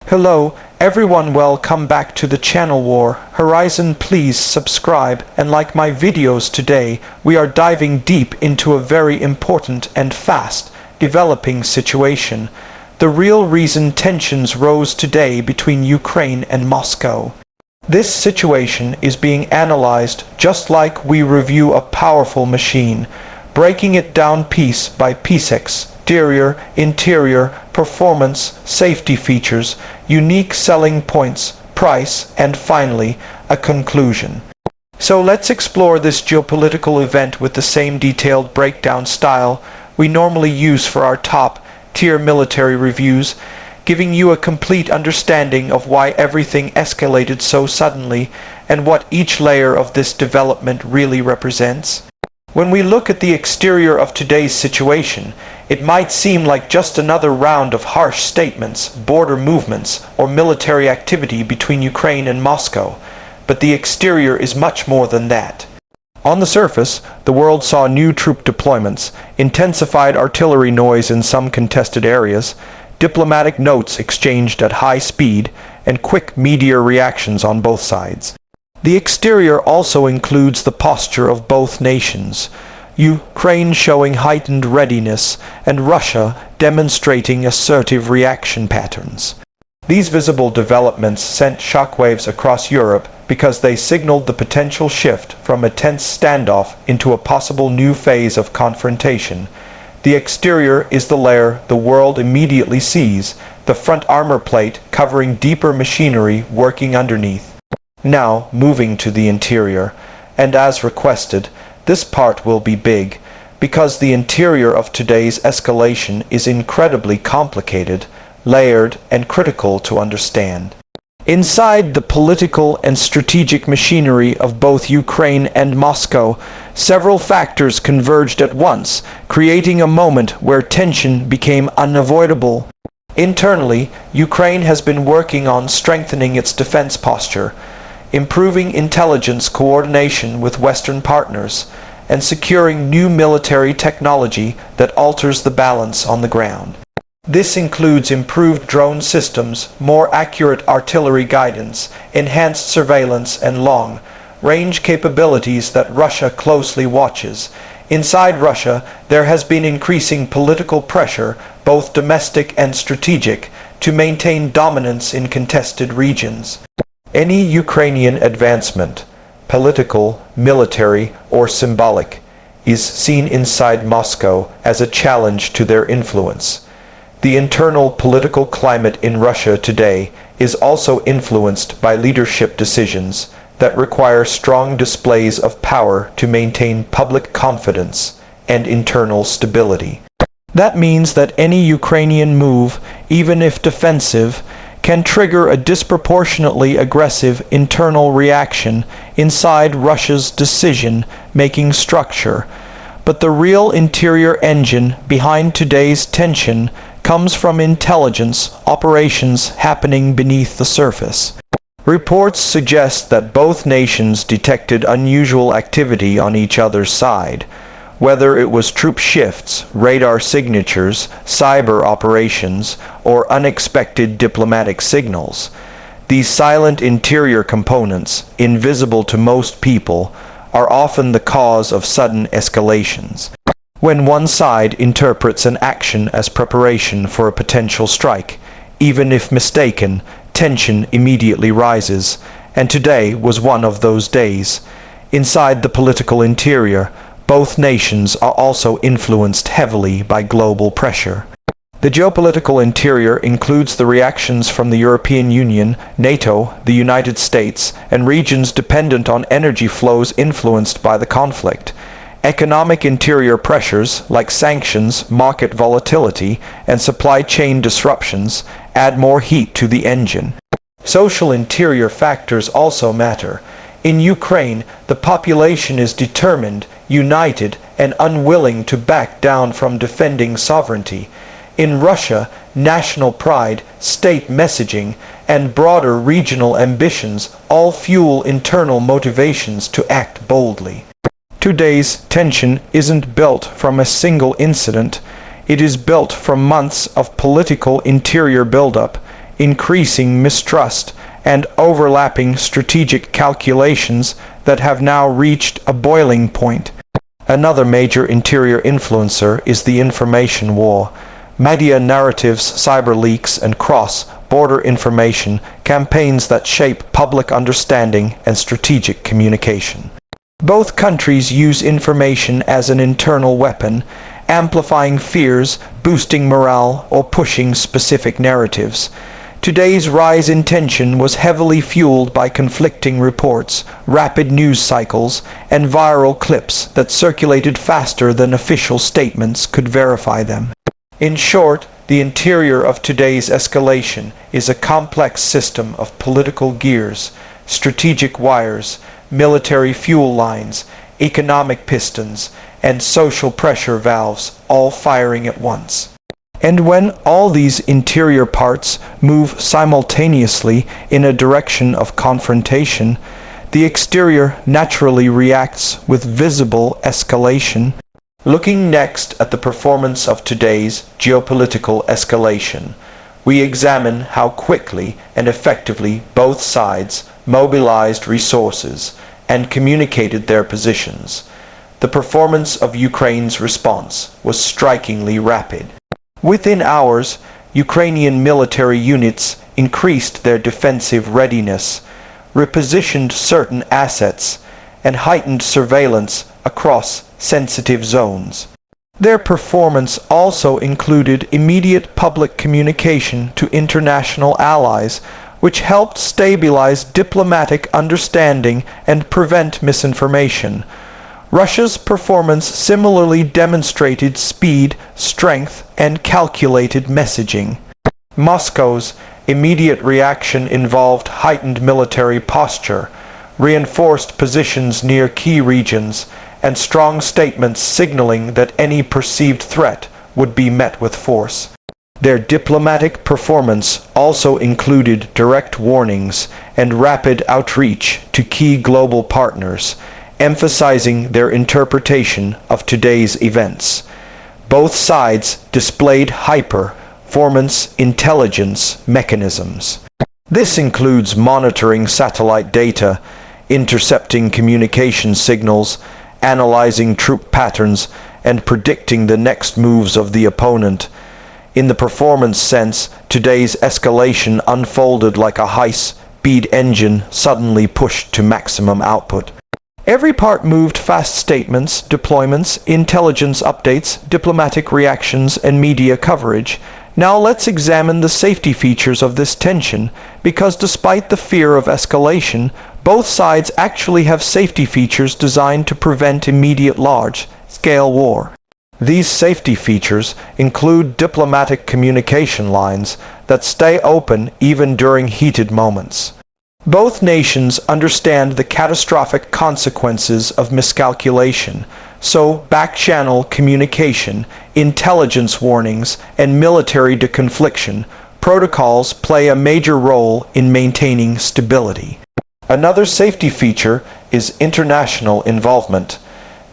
Hello, everyone, welcome back to the channel War Horizon. Please subscribe and like my videos. Today, we are diving deep into a very important and fast developing situation. The real reason tensions rose today between Ukraine and Moscow. This situation is being analyzed just like we review a powerful machine, breaking it down piece by piece: exterior, interior, performance, safety features, unique selling points, price, and finally, a conclusion. So let's explore this geopolitical event with the same detailed breakdown style we normally use for our top-tier military reviews, giving you a complete understanding of why everything escalated so suddenly and what each layer of this development really represents. When we look at the exterior of today's situation, it might seem like just another round of harsh statements, border movements, or military activity between Ukraine and Moscow, but the exterior is much more than that. On the surface, the world saw new troop deployments, intensified artillery noise in some contested areas, diplomatic notes exchanged at high speed, and quick media reactions on both sides. The exterior also includes the posture of both nations, Ukraine showing heightened readiness and Russia demonstrating assertive reaction patterns. These visible developments sent shockwaves across Europe because they signaled the potential shift from a tense standoff into a possible new phase of confrontation. The exterior is the layer the world immediately sees, the front armor plate covering deeper machinery working underneath. Now, moving to the interior, and as requested, this part will be big, because the interior of today's escalation is incredibly complicated, layered, and critical to understand. Inside the political and strategic machinery of both Ukraine and Moscow, several factors converged at once, creating a moment where tension became unavoidable. Internally, Ukraine has been working on strengthening its defense posture, improving intelligence coordination with Western partners, and securing new military technology that alters the balance on the ground. This includes improved drone systems, more accurate artillery guidance, enhanced surveillance, and long-range capabilities that Russia closely watches. Inside Russia, there has been increasing political pressure, both domestic and strategic, to maintain dominance in contested regions. Any Ukrainian advancement, political, military, or symbolic, is seen inside Moscow as a challenge to their influence. The internal political climate in Russia today is also influenced by leadership decisions that require strong displays of power to maintain public confidence and internal stability. That means that any Ukrainian move, even if defensive, can trigger a disproportionately aggressive internal reaction inside Russia's decision-making structure. But the real interior engine behind today's tension comes from intelligence operations happening beneath the surface. Reports suggest that both nations detected unusual activity on each other's side, whether it was troop shifts, radar signatures, cyber operations, or unexpected diplomatic signals. These silent interior components, invisible to most people, are often the cause of sudden escalations. When one side interprets an action as preparation for a potential strike, even if mistaken, tension immediately rises, and today was one of those days. Inside the political interior, both nations are also influenced heavily by global pressure. The geopolitical interior includes the reactions from the European Union, NATO, the United States, and regions dependent on energy flows influenced by the conflict. Economic interior pressures, like sanctions, market volatility, and supply chain disruptions, add more heat to the engine. Social interior factors also matter. In Ukraine, the population is determined, united, and unwilling to back down from defending sovereignty. In Russia, national pride, state messaging, and broader regional ambitions all fuel internal motivations to act boldly. Today's tension isn't built from a single incident. It is built from months of political interior buildup, increasing mistrust, and overlapping strategic calculations that have now reached a boiling point. Another major interior influencer is the information war. Media narratives, cyber leaks, and cross-border information campaigns that shape public understanding and strategic communication. Both countries use information as an internal weapon, amplifying fears, boosting morale, or pushing specific narratives. Today's rise in tension was heavily fueled by conflicting reports, rapid news cycles, and viral clips that circulated faster than official statements could verify them. In short, the interior of today's escalation is a complex system of political gears, strategic wires, military fuel lines, economic pistons, and social pressure valves, all firing at once. And when all these interior parts move simultaneously in a direction of confrontation, the exterior naturally reacts with visible escalation. Looking next at the performance of today's geopolitical escalation, we examine how quickly and effectively both sides mobilized resources and communicated their positions. The performance of Ukraine's response was strikingly rapid. Within hours, Ukrainian military units increased their defensive readiness, repositioned certain assets, and heightened surveillance across sensitive zones. Their performance also included immediate public communication to international allies, which helped stabilize diplomatic understanding and prevent misinformation. Russia's performance similarly demonstrated speed, strength, and calculated messaging. Moscow's immediate reaction involved heightened military posture, reinforced positions near key regions, and strong statements signaling that any perceived threat would be met with force. Their diplomatic performance also included direct warnings and rapid outreach to key global partners, emphasizing their interpretation of today's events. Both sides displayed high-performance intelligence mechanisms. This includes monitoring satellite data, intercepting communication signals, analyzing troop patterns, and predicting the next moves of the opponent. In the performance sense, today's escalation unfolded like a high-speed engine suddenly pushed to maximum output. Every part moved: fast statements, deployments, intelligence updates, diplomatic reactions, and media coverage. Now let's examine the safety features of this tension, because despite the fear of escalation, both sides actually have safety features designed to prevent immediate large-scale war. These safety features include diplomatic communication lines that stay open even during heated moments. Both nations understand the catastrophic consequences of miscalculation, so back-channel communication, intelligence warnings, and military deconfliction protocols play a major role in maintaining stability. Another safety feature is international involvement.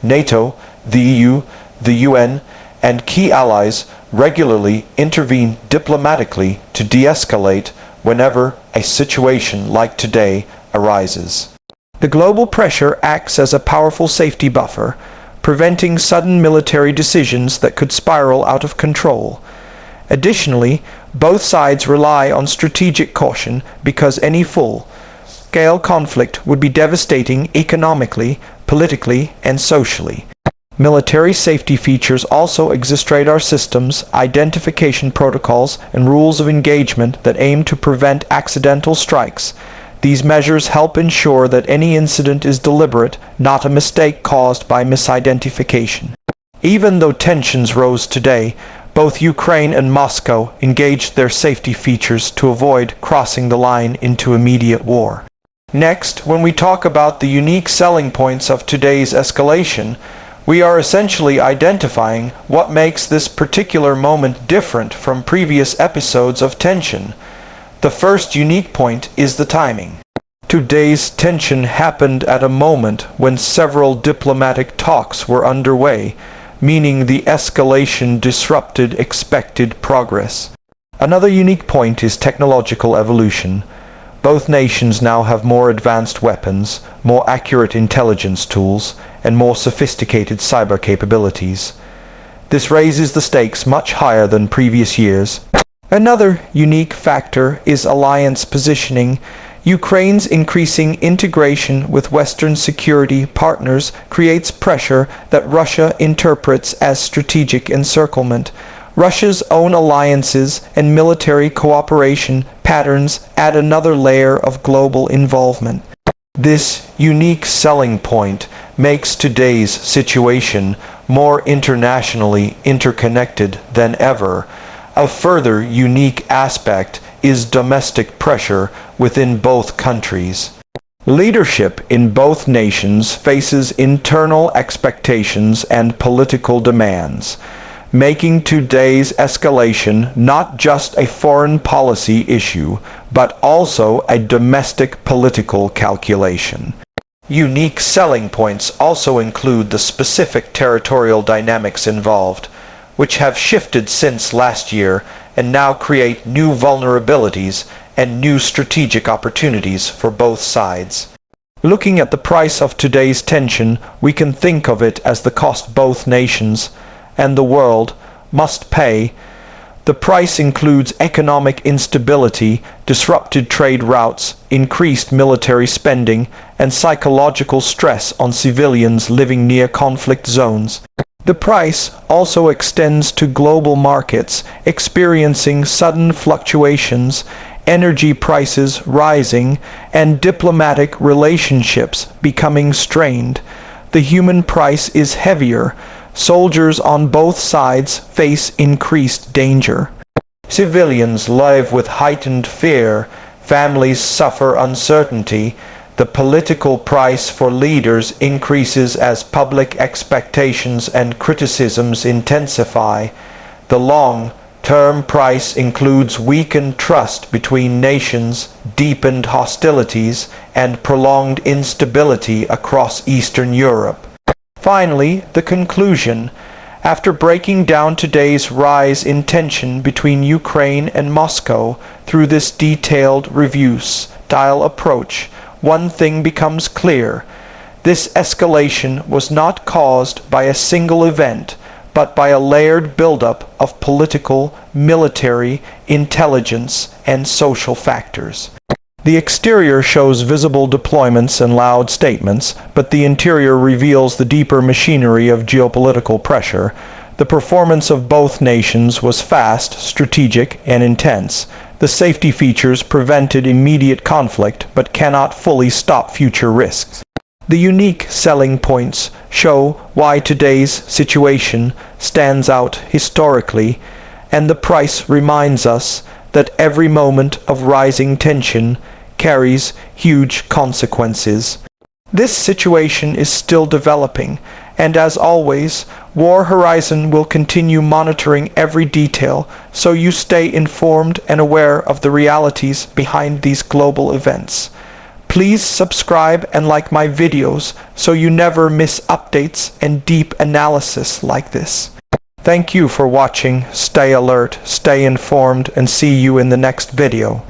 NATO, the EU, the UN, and key allies regularly intervene diplomatically to de-escalate whenever a situation like today arises. The global pressure acts as a powerful safety buffer, preventing sudden military decisions that could spiral out of control. Additionally, both sides rely on strategic caution because any full-scale conflict would be devastating economically, politically, and socially. Military safety features also exist: radar systems, identification protocols, and rules of engagement that aim to prevent accidental strikes. These measures help ensure that any incident is deliberate, not a mistake caused by misidentification. Even though tensions rose today, both Ukraine and Moscow engaged their safety features to avoid crossing the line into immediate war. Next, when we talk about the unique selling points of today's escalation, we are essentially identifying what makes this particular moment different from previous episodes of tension. The first unique point is the timing. Today's tension happened at a moment when several diplomatic talks were underway, meaning the escalation disrupted expected progress. Another unique point is technological evolution. Both nations now have more advanced weapons, more accurate intelligence tools, and more sophisticated cyber capabilities. This raises the stakes much higher than previous years. Another unique factor is alliance positioning. Ukraine's increasing integration with Western security partners creates pressure that Russia interprets as strategic encirclement. Russia's own alliances and military cooperation patterns add another layer of global involvement. This unique selling point makes today's situation more internationally interconnected than ever. A further unique aspect is domestic pressure within both countries. Leadership in both nations faces internal expectations and political demands, making today's escalation not just a foreign policy issue, but also a domestic political calculation. Unique selling points also include the specific territorial dynamics involved, which have shifted since last year and now create new vulnerabilities and new strategic opportunities for both sides. Looking at the price of today's tension, we can think of it as the cost both nations and the world must pay. The price includes economic instability, disrupted trade routes, increased military spending, and psychological stress on civilians living near conflict zones. The price also extends to global markets, experiencing sudden fluctuations, energy prices rising, and diplomatic relationships becoming strained. The human price is heavier. Soldiers on both sides face increased danger. Civilians live with heightened fear. Families suffer uncertainty. The political price for leaders increases as public expectations and criticisms intensify. The long-term price includes weakened trust between nations, deepened hostilities, and prolonged instability across Eastern Europe. Finally, the conclusion. After breaking down today's rise in tension between Ukraine and Moscow through this detailed review-style approach, one thing becomes clear. This escalation was not caused by a single event, but by a layered buildup of political, military, intelligence, and social factors. The exterior shows visible deployments and loud statements, but the interior reveals the deeper machinery of geopolitical pressure. The performance of both nations was fast, strategic, and intense. The safety features prevented immediate conflict, but cannot fully stop future risks. The unique selling points show why today's situation stands out historically, and the price reminds us that every moment of rising tension carries huge consequences. This situation is still developing, and as always, War Horizon will continue monitoring every detail so you stay informed and aware of the realities behind these global events. Please subscribe and like my videos so you never miss updates and deep analysis like this. Thank you for watching. Stay alert, stay informed, and see you in the next video.